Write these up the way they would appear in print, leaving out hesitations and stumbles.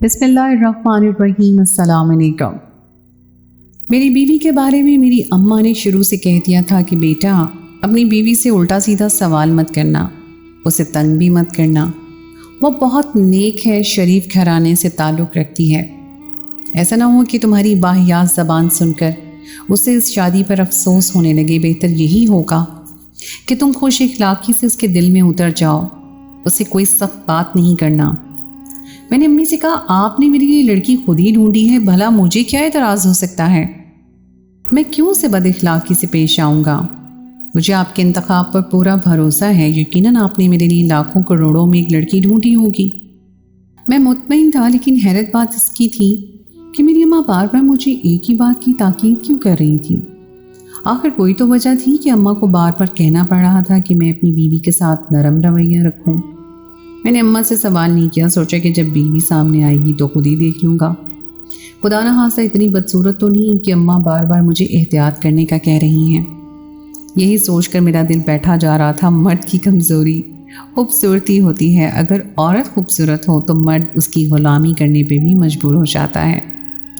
بسم اللہ الرحمن الرحیم۔ السلام علیکم۔ میری بیوی کے بارے میں میری اماں نے شروع سے کہہ دیا تھا کہ بیٹا اپنی بیوی سے الٹا سیدھا سوال مت کرنا، اسے تنگ بھی مت کرنا، وہ بہت نیک ہے، شریف گھرانے سے تعلق رکھتی ہے، ایسا نہ ہو کہ تمہاری باحیات زبان سن کر اسے اس شادی پر افسوس ہونے لگے۔ بہتر یہی ہوگا کہ تم خوش اخلاقی سے اس کے دل میں اتر جاؤ، اسے کوئی سخت بات نہیں کرنا۔ میں نے امی سے کہا آپ نے میری لیے لڑکی خود ہی ڈھونڈی ہے، بھلا مجھے کیا اعتراض ہو سکتا ہے؟ میں کیوں سے بد اخلاقی سے پیش آؤں گا؟ مجھے آپ کے انتخاب پر پورا بھروسہ ہے، یقیناً آپ نے میرے لیے لاکھوں کروڑوں میں ایک لڑکی ڈھونڈی ہوگی۔ میں مطمئن تھا، لیکن حیرت بات اس کی تھی کہ میری اماں بار بار مجھے ایک ہی بات کی تاکید کیوں کر رہی تھی؟ آخر کوئی تو وجہ تھی کہ اماں کو بار بار کہنا پڑ رہا تھا کہ میں اپنی بیوی کے ساتھ نرم رویہ رکھوں۔ میں نے اماں سے سوال نہیں کیا، سوچا کہ جب بیوی سامنے آئے گی تو خود ہی دیکھ لوں گا۔ خدا نہ خواستہ اتنی بدصورت تو نہیں کہ اماں بار بار مجھے احتیاط کرنے کا کہہ رہی ہیں۔ یہی سوچ کر میرا دل بیٹھا جا رہا تھا۔ مرد کی کمزوری خوبصورتی ہوتی ہے، اگر عورت خوبصورت ہو تو مرد اس کی غلامی کرنے پہ بھی مجبور ہو جاتا ہے،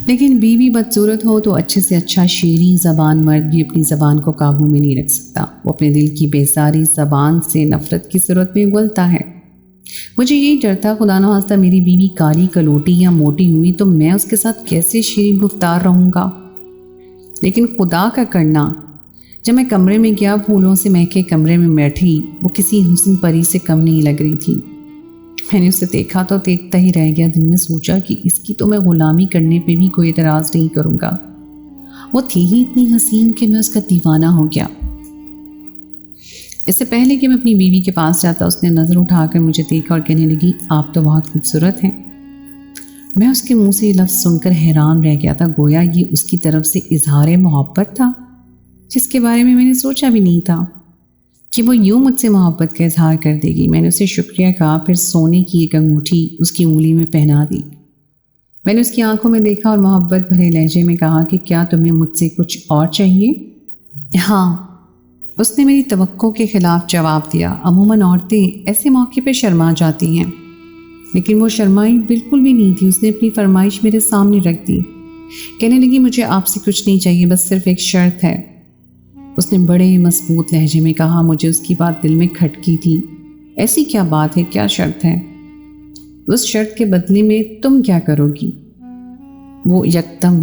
لیکن بیوی بدصورت ہو تو اچھے سے اچھا شیریں زبان مرد بھی اپنی زبان کو قابو میں نہیں رکھ سکتا، وہ اپنے دل کی بیزاری زبان سے نفرت کی صورت میں اگلتا ہے۔ مجھے یہی ڈر تھا خدا نہ خواستہ میری بیوی کالی کلوٹی یا موٹی ہوئی تو میں اس کے ساتھ کیسے شیریں گفتار رہوں گا۔ لیکن خدا کا کرنا، جب میں کمرے میں گیا، پھولوں سے مہکے کمرے میں بیٹھی، وہ کسی حسن پری سے کم نہیں لگ رہی تھی۔ میں نے اسے دیکھا تو دیکھتا ہی رہ گیا، دل میں سوچا کہ اس کی تو میں غلامی کرنے پہ بھی کوئی اعتراض نہیں کروں گا، وہ تھی ہی اتنی حسین کہ میں اس کا دیوانہ ہو گیا۔ اس سے پہلے کہ میں اپنی بیوی کے پاس جاتا، اس نے نظر اٹھا کر مجھے دیکھا اور کہنے لگی آپ تو بہت خوبصورت ہیں۔ میں اس کے منہ سے یہ لفظ سن کر حیران رہ گیا تھا، گویا یہ اس کی طرف سے اظہار محبت تھا، جس کے بارے میں نے سوچا بھی نہیں تھا کہ وہ یوں مجھ سے محبت کا اظہار کر دے گی۔ میں نے اسے شکریہ کہا، پھر سونے کی ایک انگوٹھی اس کی انگلی میں پہنا دی۔ میں نے اس کی آنکھوں میں دیکھا اور محبت بھرے لہجے میں کہا کہ کیا تمہیں مجھ سے کچھ اور چاہیے؟ ہاں، اس نے میری توقع کے خلاف جواب دیا۔ عموماً عورتیں ایسے موقع پہ شرما جاتی ہیں، لیکن وہ شرمائی بالکل بھی نہیں تھی۔ اس نے اپنی فرمائش میرے سامنے رکھ دی، کہنے لگی مجھے آپ سے کچھ نہیں چاہیے، بس صرف ایک شرط ہے۔ اس نے بڑے مضبوط لہجے میں کہا، مجھے اس کی بات دل میں کھٹکی تھی۔ ایسی کیا بات ہے، کیا شرط ہے؟ اس شرط کے بدلے میں تم کیا کرو گی؟ وہ یکدم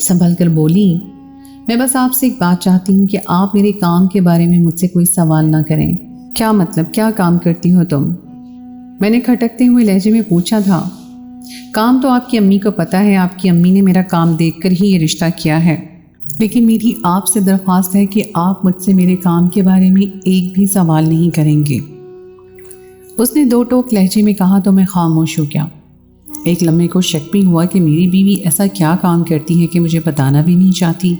سنبھل کر بولی میں بس آپ سے ایک بات چاہتی ہوں کہ آپ میرے کام کے بارے میں مجھ سے کوئی سوال نہ کریں۔ کیا مطلب، کیا کام کرتی ہو تم؟ میں نے کھٹکتے ہوئے لہجے میں پوچھا تھا۔ کام تو آپ کی امی کو پتہ ہے، آپ کی امی نے میرا کام دیکھ کر ہی یہ رشتہ کیا ہے، لیکن میری آپ سے درخواست ہے کہ آپ مجھ سے میرے کام کے بارے میں ایک بھی سوال نہیں کریں گے۔ اس نے دو ٹوک لہجے میں کہا تو میں خاموش ہو گیا۔ ایک لمحے کو شک بھی ہوا کہ میری بیوی ایسا کیا کام کرتی ہے کہ مجھے بتانا بھی نہیں چاہتی۔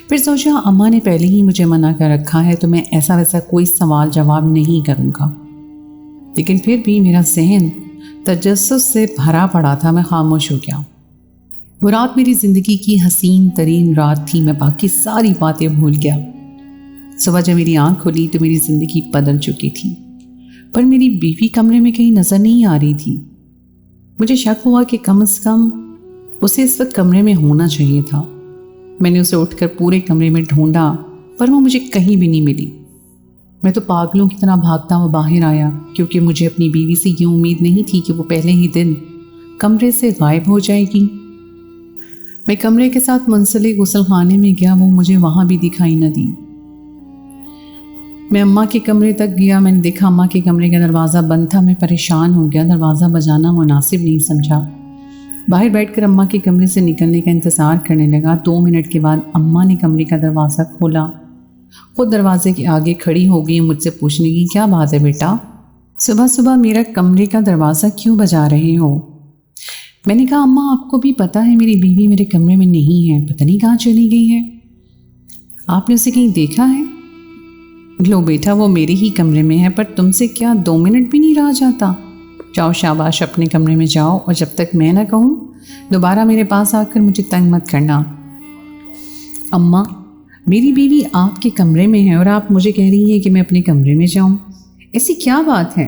پھر سوچا اماں نے پہلے ہی مجھے منع کر رکھا ہے تو میں ایسا ویسا کوئی سوال جواب نہیں کروں گا، لیکن پھر بھی میرا ذہن تجسس سے بھرا پڑا تھا۔ میں خاموش ہو گیا۔ وہ رات میری زندگی کی حسین ترین رات تھی، میں باقی ساری باتیں بھول گیا۔ صبح جب میری آنکھ کھلی تو میری زندگی بدل چکی تھی، پر میری بیوی کمرے میں کہیں نظر نہیں آ رہی تھی۔ مجھے شک ہوا کہ کم از کم اسے اس وقت کمرے میں ہونا چاہیے تھا۔ میں نے اسے اٹھ کر پورے کمرے میں ڈھونڈا، پر وہ مجھے کہیں بھی نہیں ملی۔ میں تو پاگلوں کی طرح بھاگتا ہوا باہر آیا، کیونکہ مجھے اپنی بیوی سے یہ امید نہیں تھی کہ وہ پہلے ہی دن کمرے سے غائب ہو جائے گی۔ میں کمرے کے ساتھ منسلک غسل خانے میں گیا، وہ مجھے وہاں بھی دکھائی نہ دی۔ میں اماں کے کمرے تک گیا، میں نے دیکھا اماں کے کمرے کا دروازہ بند تھا۔ میں پریشان ہو گیا، دروازہ بجانا مناسب نہیں سمجھا۔ باہر بیٹھ کر اماں کے کمرے سے نکلنے کا انتظار کرنے لگا۔ 2 منٹ کے بعد اماں نے کمرے کا دروازہ کھولا، خود دروازے کے آگے کھڑی ہو گئی، مجھ سے پوچھنے کی کیا بات ہے بیٹا، صبح صبح میرا کمرے کا دروازہ کیوں بجا رہے ہو؟ میں نے کہا اماں آپ کو بھی پتہ ہے میری بیوی میرے کمرے میں نہیں ہے، پتہ نہیں کہاں چلی گئی ہے، آپ نے اسے کہیں دیکھا ہے؟ لو بیٹا وہ میرے ہی کمرے میں ہے، پر تم سے کیا 2 منٹ بھی نہیں رہا جاتا؟ جاؤ شاباش اپنے کمرے میں جاؤ، اور جب تک میں نہ کہوں دوبارہ میرے پاس آ کر مجھے تنگ مت کرنا۔ اماں میری بیوی آپ کے کمرے میں ہے اور آپ مجھے کہہ رہی ہیں کہ میں اپنے کمرے میں جاؤں، ایسی کیا بات ہے؟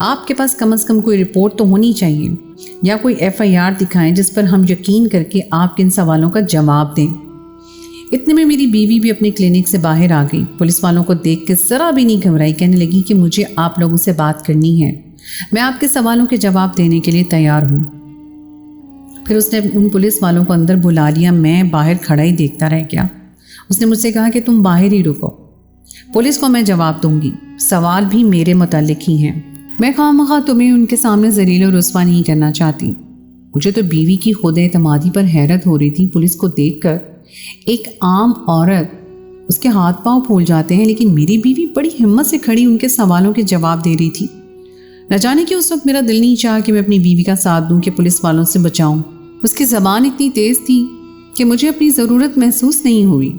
آپ کے پاس کم از کم کوئی رپورٹ تو ہونی چاہیے یا کوئی FIR دکھائیں جس پر ہم یقین کر کے آپ کے ان سوالوں کا جواب دیں۔ اتنے میں میری بیوی بھی اپنے کلینک سے باہر آ گئی۔ پولیس والوں کو دیکھ کے ذرا بھی نہیں گھبرائی، کہنے لگی کہ مجھے آپ لوگوں سے بات کرنی ہے، میں آپ کے سوالوں کے جواب دینے کے لیے تیار ہوں۔ پھر اس نے ان پولیس والوں کو اندر بلا لیا، میں باہر کھڑا ہی دیکھتا رہ گیا۔ اس نے مجھ سے کہا کہ تم باہر ہی رکو، پولیس کو میں جواب دوں گی، سوال بھی میرے متعلق ہی ہیں۔ میں خواہ تمہیں ان کے سامنے ذلیل و رسوا نہیں کرنا چاہتی۔ مجھے تو بیوی کی خود اعتمادی پر حیرت ہو رہی تھی۔ پولیس کو دیکھ کر ایک عام عورت اس کے ہاتھ پاؤں پھول جاتے ہیں، لیکن میری بیوی بڑی ہمت سے کھڑی ان کے سوالوں کے جواب دے رہی تھی۔ نہ جانے کہ اس وقت میرا دل نہیں چاہا کہ میں اپنی بیوی کا ساتھ دوں کہ پولیس والوں سے بچاؤں۔ اس کی زبان اتنی تیز تھی کہ مجھے اپنی ضرورت محسوس نہیں ہوئی۔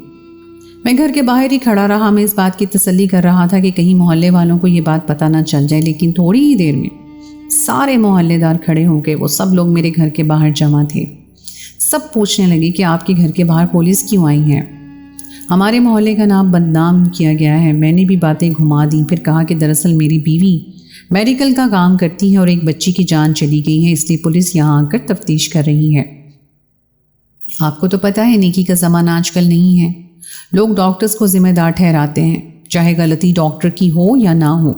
میں گھر کے باہر ہی کھڑا رہا، میں اس بات کی تسلی کر رہا تھا کہ کہیں محلے والوں کو یہ بات پتہ نہ چل جائے، لیکن تھوڑی ہی دیر میں سارے محلے دار کھڑے ہو گئے۔ وہ سب لوگ میرے گھر کے باہر جمع تھے۔ سب پوچھنے لگے کہ آپ کے گھر کے باہر پولیس کیوں آئی ہے، ہمارے محلے کا نام بدنام کیا گیا ہے۔ میں نے بھی باتیں گھما دیں، پھر کہا کہ دراصل میری بیوی میڈیکل کا کام کرتی ہے اور ایک بچی کی جان چلی گئی ہے، اس لیے پولیس یہاں آ کر تفتیش کر رہی ہے۔ آپ کو تو پتہ ہے نیکی کا زمانہ آج کل نہیں ہے، لوگ ڈاکٹرز کو ذمہ دار ٹھہراتے ہیں، چاہے غلطی ڈاکٹر کی ہو یا نہ ہو،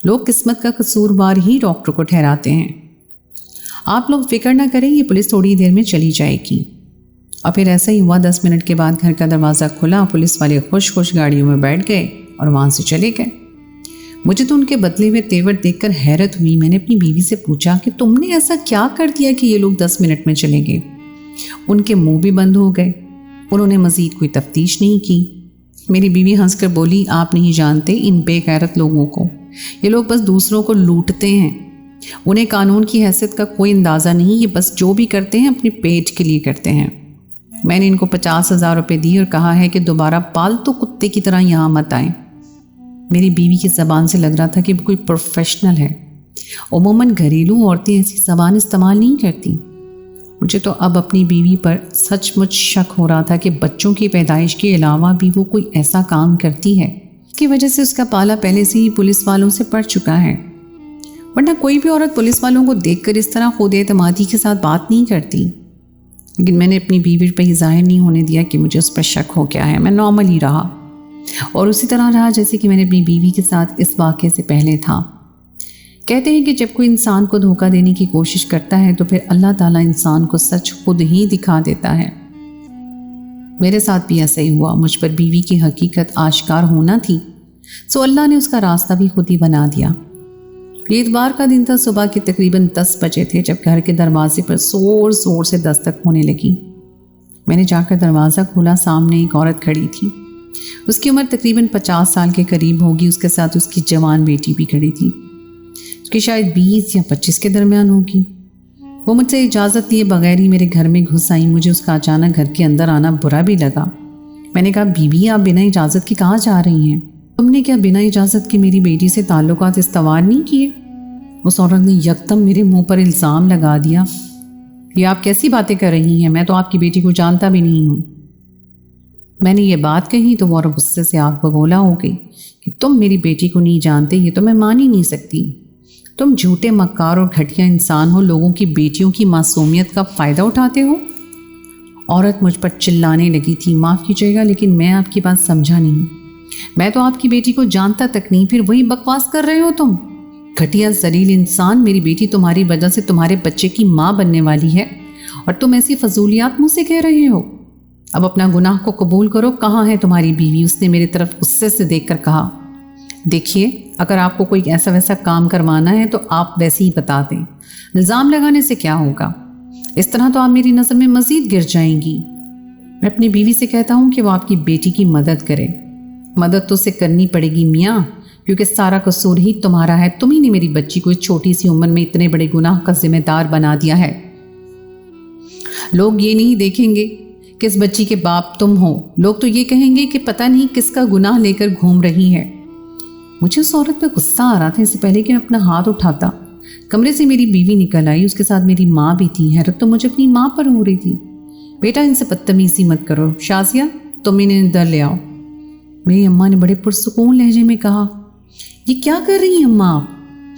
لوگ قسمت کا قصوروار ہی ڈاکٹر کو ٹھہراتے ہیں۔ آپ لوگ فکر نہ کریں، یہ پولیس تھوڑی دیر میں چلی جائے گی۔ اور پھر ایسا ہی ہوا، 10 منٹ کے بعد گھر کا دروازہ کھلا، پولیس والے خوش گاڑیوں میں بیٹھ گئے اور وہاں سے چلے گئے۔ مجھے تو ان کے بدلے ہوئے تیور دیکھ کر حیرت ہوئی۔ میں نے اپنی بیوی سے پوچھا کہ تم نے ایسا کیا کر دیا کہ یہ لوگ 10 منٹ میں چلے گئے؟ ان کے منہ بھی بند ہو گئے، انہوں نے مزید کوئی تفتیش نہیں کی۔ میری بیوی ہنس کر بولی، آپ نہیں جانتے ان بے غیرت لوگوں کو، یہ لوگ بس دوسروں کو لوٹتے ہیں، انہیں قانون کی حیثیت کا کوئی اندازہ نہیں، یہ بس جو بھی کرتے ہیں اپنے پیٹ کے لیے کرتے ہیں۔ میں نے ان کو 50,000 روپے دی اور کہا ہے کہ دوبارہ پالتو کتے کی طرح یہاں مت آئیں۔ میری بیوی کی زبان سے لگ رہا تھا کہ وہ کوئی پروفیشنل ہے۔ عموماً گھریلو عورتیں ایسی زبان استعمال نہیں کرتی۔ مجھے تو اب اپنی بیوی پر سچ مچ شک ہو رہا تھا کہ بچوں کی پیدائش کے علاوہ بھی وہ کوئی ایسا کام کرتی ہے، اس کی وجہ سے اس کا پالا پہلے سے ہی پولیس والوں سے پڑ چکا ہے، ورنہ کوئی بھی عورت پولیس والوں کو دیکھ کر اس طرح خود اعتمادی کے ساتھ بات نہیں کرتی۔ لیکن میں نے اپنی بیوی پہ یہ ظاہر نہیں ہونے دیا کہ مجھے اس پر شک ہو گیا ہے۔ میں نارمل ہی رہا اور اسی طرح رہا جیسے کہ میں نے اپنی بیوی کے ساتھ اس واقعے سے پہلے تھا۔ کہتے ہیں کہ جب کوئی انسان کو دھوکہ دینے کی کوشش کرتا ہے تو پھر اللہ تعالیٰ انسان کو سچ خود ہی دکھا دیتا ہے۔ میرے ساتھ بھی ایسا ہی ہوا، مجھ پر بیوی کی حقیقت آشکار ہونا تھی، سو اللہ نے اس کا راستہ بھی خود ہی بنا دیا۔ یہ اتوار کا دن تھا، صبح کے تقریباً 10 بجے تھے جب گھر کے دروازے پر زور زور سے دستک ہونے لگی۔ میں نے جا کر دروازہ کھولا، سامنے ایک عورت کھڑی تھی، اس کی عمر تقریباً 50 سال کے قریب ہوگی، اس کے ساتھ اس کی جوان بیٹی بھی کھڑی تھی، اس کی شاید 20 یا 25 کے درمیان ہوگی۔ وہ مجھ سے اجازت لیے بغیر ہی میرے گھر میں گھس آئی۔ مجھے اس کا اچانک گھر کے اندر آنا برا بھی لگا۔ میں نے کہا، بیوی آپ بنا اجازت کے کہاں جا رہی ہیں؟ تم نے کیا بنا اجازت کے میری بیٹی سے تعلقات استوار نہیں کیے؟ اس عورت نے یکدم میرے منہ پر الزام لگا دیا، یہ آپ کیسی باتیں کر رہی ہیں، میں تو آپ کی بیٹی کو جانتا بھی نہیں ہوں۔ میں نے یہ بات کہی تو وہ عورت غصے سے آگ بگولا ہو گئی کہ تم میری بیٹی کو نہیں جانتے، یہ تو میں مان ہی نہیں سکتی، تم جھوٹے مکار اور گھٹیا انسان ہو، لوگوں کی بیٹیوں کی معصومیت کا فائدہ اٹھاتے ہو۔ عورت مجھ پر چلانے لگی تھی، معاف کیجیے گا لیکن میں آپ کی بات سمجھا نہیں، میں تو آپ کی بیٹی کو جانتا تک نہیں، پھر وہی بکواس کر رہے ہو تم، گھٹیا ذلیل انسان، میری بیٹی تمہاری وجہ سے تمہارے بچے کی ماں بننے والی ہے اور تم ایسی فضولیات مجھ سے کہہ رہے ہو۔ اب اپنا گناہ کو قبول کرو، کہاں ہے تمہاری بیوی؟ اس نے میری طرف غصے سے دیکھ کر کہا، دیکھیے اگر آپ کو کوئی ایسا ویسا کام کروانا ہے تو آپ ویسے ہی بتا دیں، الزام لگانے سے کیا ہوگا، اس طرح تو آپ میری نظر میں مزید گر جائیں گی۔ میں اپنی بیوی سے کہتا ہوں کہ وہ آپ کی بیٹی کی مدد کرے۔ مدد تو اسے کرنی پڑے گی میاں، کیونکہ سارا قصور ہی تمہارا ہے، تم ہی نے میری بچی کو اس چھوٹی سی عمر میں اتنے بڑے گناہ کا ذمہ دار بنا دیا ہے۔ لوگ یہ نہیں دیکھیں گے کہ اس بچی کے باپ تم ہو، لوگ تو یہ کہیں گے کہ پتہ نہیں کس کا گناہ لے کر گھوم رہی ہے۔ مجھے اس عورت پہ غصہ آ رہا تھا، اس سے پہلے کہ میں اپنا ہاتھ اٹھاتا کمرے سے میری بیوی نکل آئی، اس کے ساتھ میری ماں بھی تھی۔ حیرت تو مجھے اپنی ماں پر ہو رہی تھی۔ بیٹا ان سے بدتمیزی مت کرو، شازیہ تم انہیں اندر لے آؤ، میری اماں نے بڑے پرسکون لہجے میں کہا۔ یہ کیا کر رہی ہیں اماں آپ؟